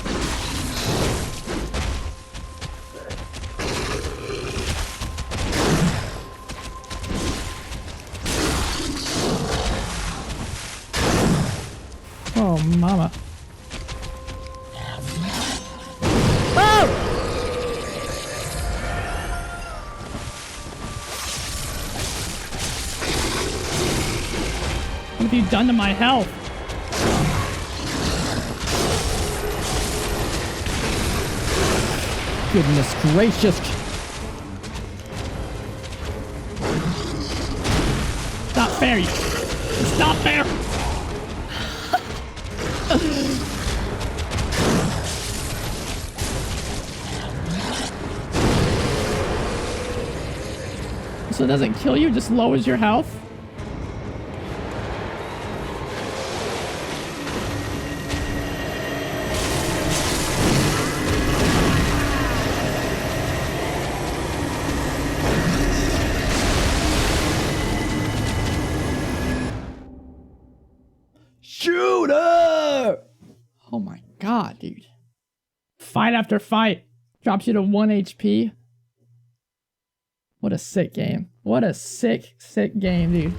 Oh, mama. Oh! What have you done to my health? Goodness gracious! It's not fair. It's not fair. So it doesn't kill you, just lowers your health? Shooter! Oh my god, dude. Fight after fight. Drops you to 1 HP. What a sick game. What a sick, sick game, dude.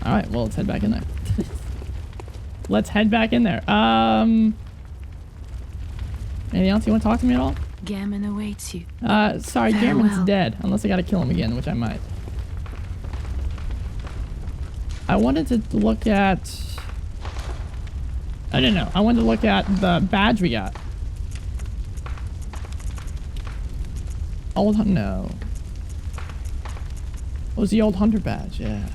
Alright, well, let's head back in there. Let's head back in there. Anything else you want to talk to me at all? Gehrman awaits you. Sorry, Farewell. Gehrman's dead. Unless I gotta kill him again, which I might. I wanted to look at... I don't know. I wanted to look at the badge we got. Old... No. What was the old hunter badge? Yeah.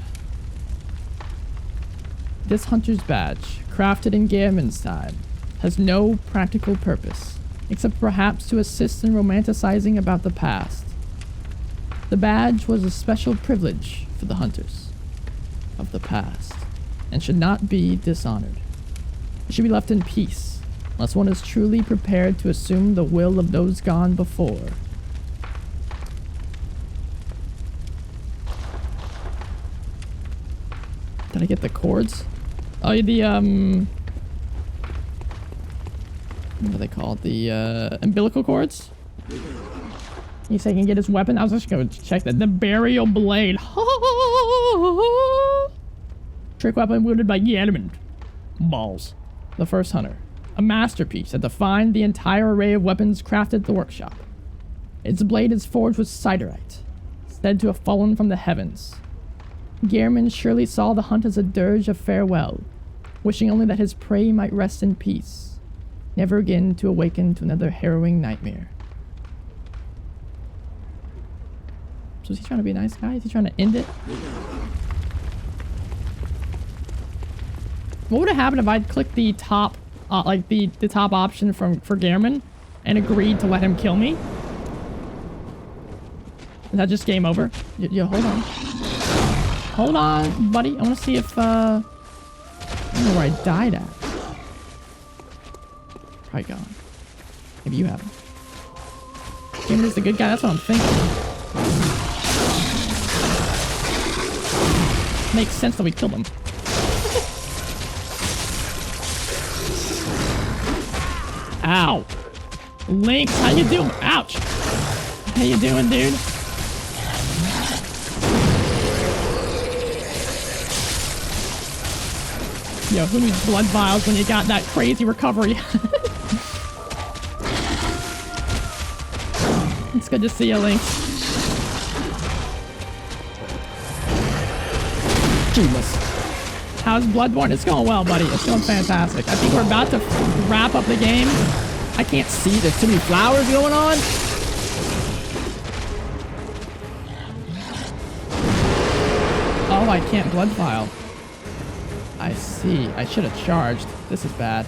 This hunter's badge, crafted in Gehrman's time, has no practical purpose, except perhaps to assist in romanticizing about the past. The badge was a special privilege for the hunters of the past, and should not be dishonored. It should be left in peace, unless one is truly prepared to assume the will of those gone before. Did I get the cords? Oh, the, what are they called? The, umbilical cords? You say he can get his weapon? I was just gonna check that. The burial blade. Trick weapon wielded by Gehrman. Balls. The first hunter. A masterpiece that defined the entire array of weapons crafted at the workshop. Its blade is forged with siderite, said to have fallen from the heavens. Gehrman surely saw the hunt as a dirge of farewell, wishing only that his prey might rest in peace, never again to awaken to another harrowing nightmare. So is he trying to be a nice guy? Is he trying to end it? What would have happened if I'd clicked the top, like the top option for Gehrman and agreed to let him kill me? Is that just game over? Yo, hold on. Hold on, buddy. I want to see if, I don't know where I died at. Probably gone. Maybe you haven't. Gehrman is the good guy. That's what I'm thinking. Makes sense that we killed him. Ow. Lynx, how you doing? Ouch. How you doing, dude? Yo, who needs blood vials when you got that crazy recovery? It's good to see you, Lynx. Jesus. How's Bloodborne? It's going well, buddy. It's going fantastic. I think we're about to wrap up the game. I can't see. There's too many flowers going on. Oh, I can't blood vial. I see. I should have charged. This is bad.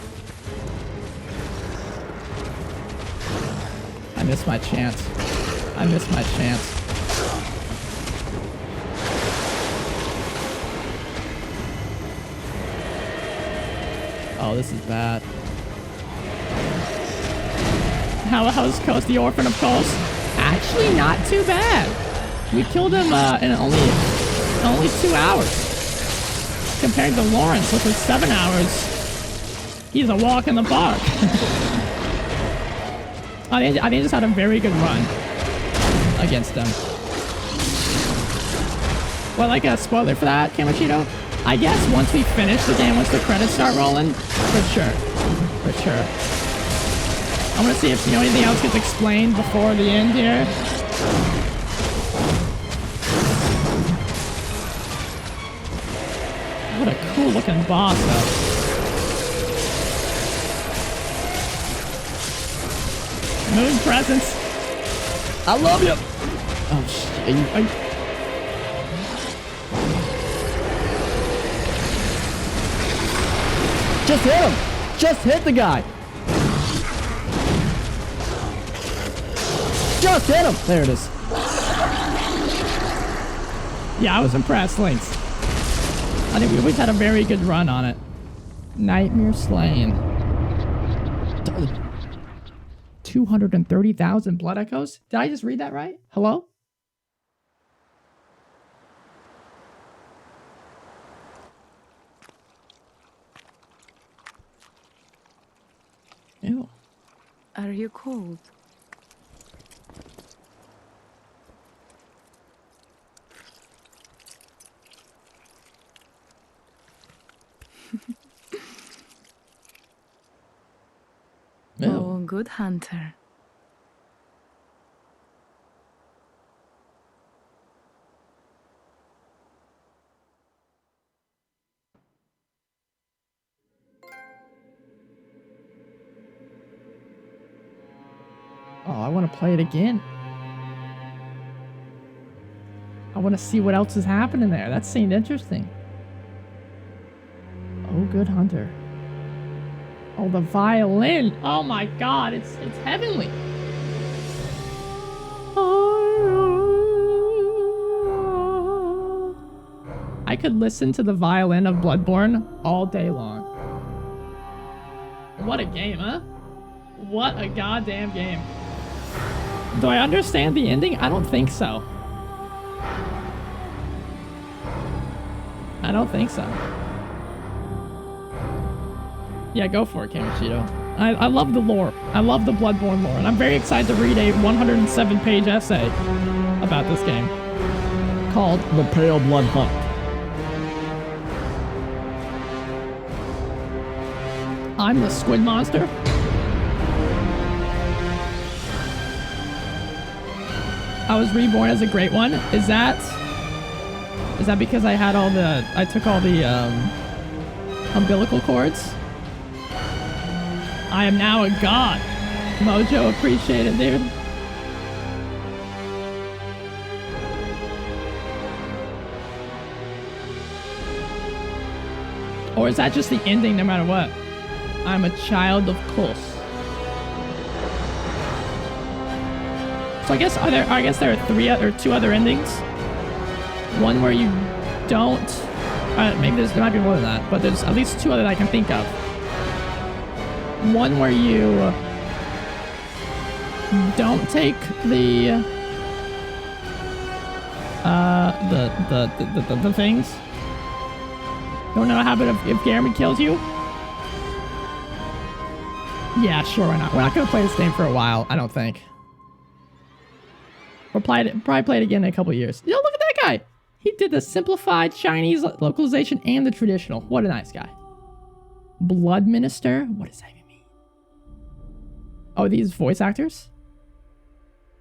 I missed my chance. I missed my chance. Oh, this is bad. How's Coast the Orphan of Coast? Actually, not too bad. We killed him in only 2 hours. Compared to Lawrence, which was 7 hours. He's a walk in the park. I think I just had a very good run against them. Well, like a spoiler for that, Kamachito? I guess once we finish the game, once the credits start rolling, for sure. For sure. I want to see if anything else gets explained before the end here. What a cool looking boss, though. Moon presence. I love you. Oh shit. Just hit him. Just hit the guy. Just hit him. There it is. Yeah, I was impressed, Lynx. I think we always had a very good run on it. Nightmare Slain. 230,000 blood echoes? Did I just read that right? Hello? Ew. Are you cold? Oh, good hunter. Oh, I want to play it again. I want to see what else is happening there. That seemed interesting. Oh, good hunter. Oh, the violin. Oh my god, it's heavenly. I could listen to the violin of Bloodborne all day long. What a game, huh? What a goddamn game. Do I understand the ending? I don't think so. I don't think so. Yeah, go for it, Kamachito. I love the lore. I love the Bloodborne lore, and I'm very excited to read a 107-page essay about this game called The Pale Blood Hunt. I'm the squid monster. I was reborn as a great one. Is that because I had I took all the umbilical cords? I am now a god. Mojo, appreciate it, dude. Or is that just the ending no matter what? I'm a child of Kos. So I guess there are two other endings. One where you don't. Maybe there might be more than that, but there's at least two other that I can think of. One where you don't take the things. Don't know how, but if Garmin kills you. Yeah, sure, why not? We're not gonna play this game for a while, I don't think. We'll probably play it again in a couple years. Yo, look at that guy! He did the simplified Chinese localization and the traditional. What a nice guy. Blood Minister? What does that even mean? Oh, these voice actors?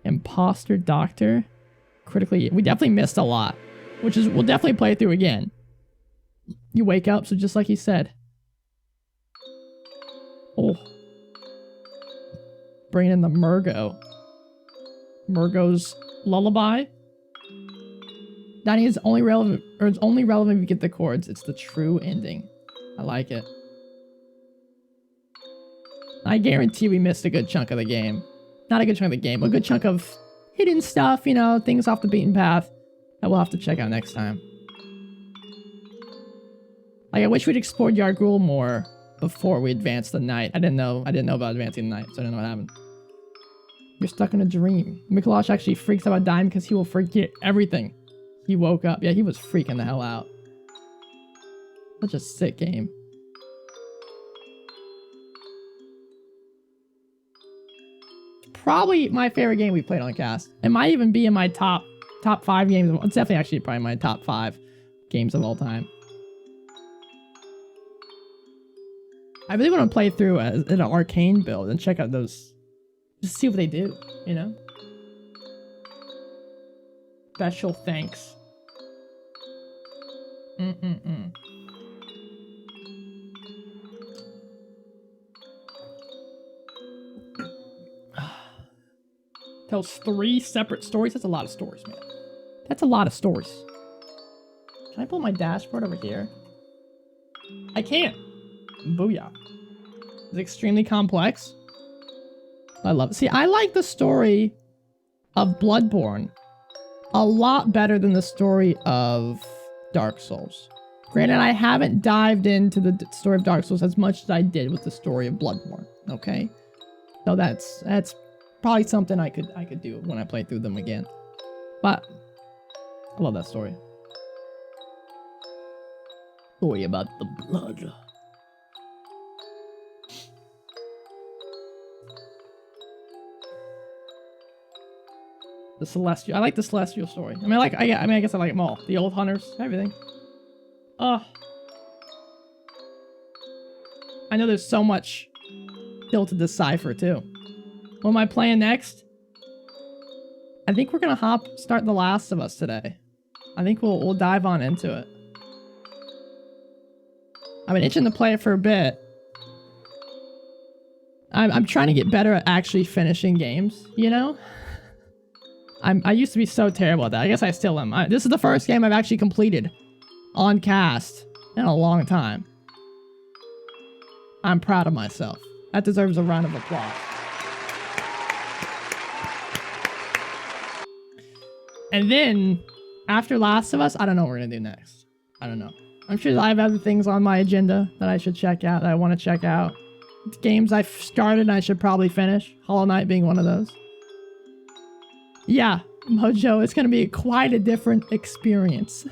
Imposter Doctor? Critically, we definitely missed a lot. Which is, we'll definitely play it through again. You wake up, so just like he said. Oh. Bringing in the Murgo. Murgo's lullaby. Danny is only relevant, or it's only relevant if you get the chords. It's the true ending. I like it. I guarantee we missed a good chunk of the game. Not a good chunk of the game, but a good chunk of hidden stuff, you know, things off the beaten path that we'll have to check out next time. Like, I wish we'd explored Yargul more before we advanced the night. I didn't know about advancing the night, so I didn't know what happened. You're stuck in a dream. Mikolash actually freaks out about dying because he will forget everything. He woke up. Yeah, he was freaking the hell out. Such a sick game. Probably my favorite game we played on cast. It might even be in my top 5 games. It's definitely actually probably my top 5 games of all time. I really want to play through an arcane build and check out those. Just see what they do, you know? Special thanks. Tells 3 separate stories. That's a lot of stories, man. That's a lot of stories. Can I pull my dashboard over here? I can't. Booyah. It's extremely complex. I love it. See, I like the story of Bloodborne a lot better than the story of Dark Souls. Granted, I haven't dived into the story of Dark Souls as much as I did with the story of Bloodborne. Okay, so that's probably something I could do when I play through them again. But I love that story. Story about the blood. The Celestial. I like the Celestial story. I mean, I guess I like them all. The old hunters, everything. I know there's so much still to decipher too. What am I playing next? I think we're gonna start The Last of Us today. I think we'll dive on into it. I've been itching to play it for a bit. I'm trying to get better at actually finishing games, you know? I used to be so terrible at that. I guess I still am. This is the first game I've actually completed on cast in a long time. I'm proud of myself. That deserves a round of applause. And then, after Last of Us, I don't know what we're gonna do next. I don't know. I'm sure I have other things on my agenda that I should check out, that I want to check out. Games I've started and I should probably finish. Hollow Knight being one of those. Yeah, Mojo, it's going to be quite a different experience.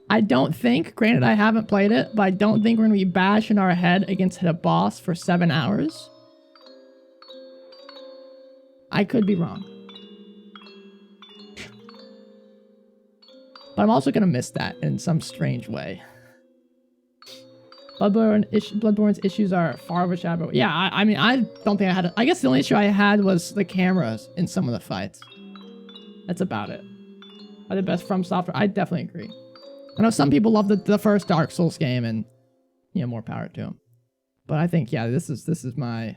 I don't think, granted I haven't played it, but I don't think we're going to be bashing our head against a boss for 7 hours. I could be wrong. But I'm also going to miss that in some strange way. Bloodborne's issues are far overshadowed. Yeah, I mean, I don't think I had... I guess the only issue I had was the cameras in some of the fights. That's about it. Are the best From Software? I definitely agree. I know some people love the first Dark Souls game, and you know, more power to them. But I think, yeah, this is my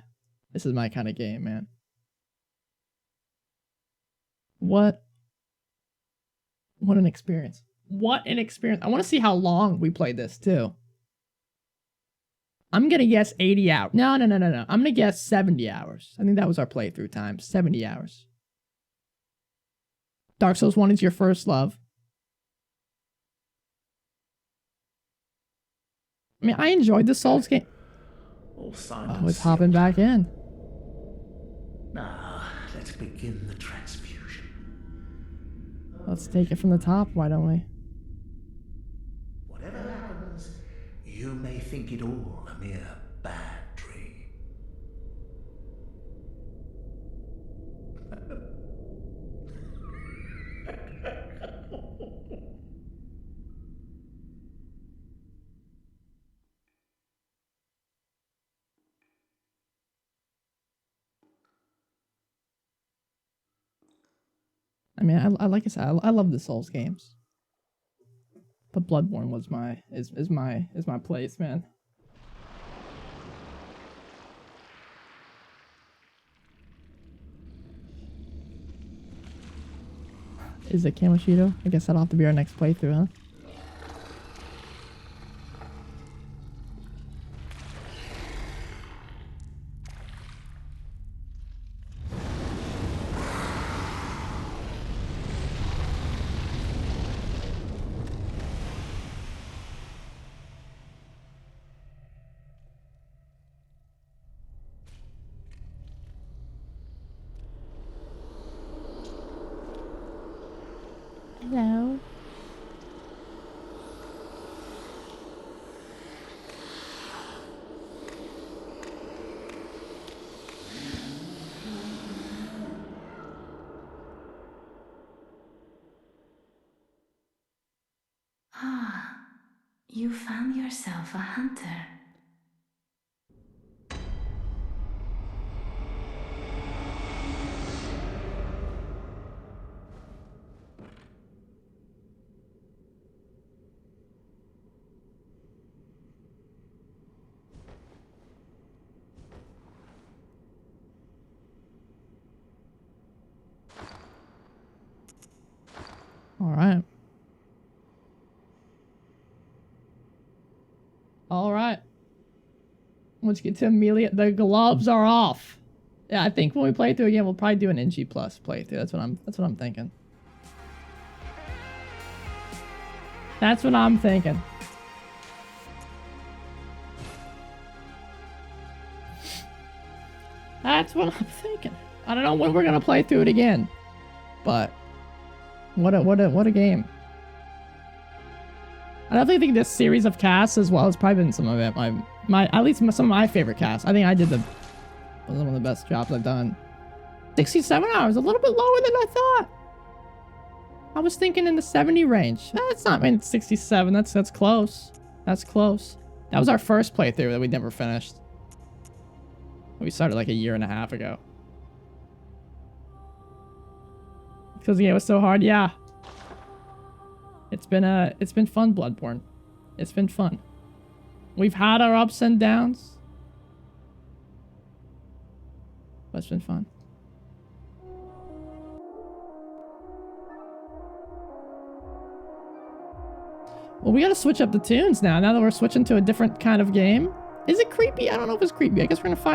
kind of game, man. What an experience. What an experience. I want to see how long we played this too. I'm gonna guess 80 hours. No. I'm gonna guess 70 hours. I think that was our playthrough time. 70 hours. Dark Souls 1 is your first love. I mean, I enjoyed the Souls game. All signed Oh, it's hopping back in. Now, let's begin the transfusion. Let's take it from the top, why don't we? Whatever happens, you may think it all a mere bad dream. I mean, like I said, I love the Souls games, but Bloodborne was is my place, man. Is it Kamoshido? I guess that'll have to be our next playthrough, huh? Hello. Ah, you found yourself a hunter. All right. All right. Let's get to Amelia. The gloves are off. Yeah, I think when we play through again, we'll probably do an NG plus playthrough. That's what I'm thinking. That's what I'm thinking. That's what I'm thinking. I don't know when we're gonna play through it again, but what a game. I definitely think this series of casts as well has probably been some of it. My at least some of my favorite casts. I think I did one of the best jobs I've done. 67 hours, a little bit lower than I thought. I was thinking in the 70 range. That's not, I mean, 67. That's close. That's close. That was our first playthrough that we never finished. We started like a year and a half ago. Because the game was so hard. Yeah. It's been fun, Bloodborne. It's been fun. We've had our ups and downs. But it's been fun. Well, we gotta switch up the tunes now that we're switching to a different kind of game. Is it creepy? I don't know if it's creepy. I guess we're gonna find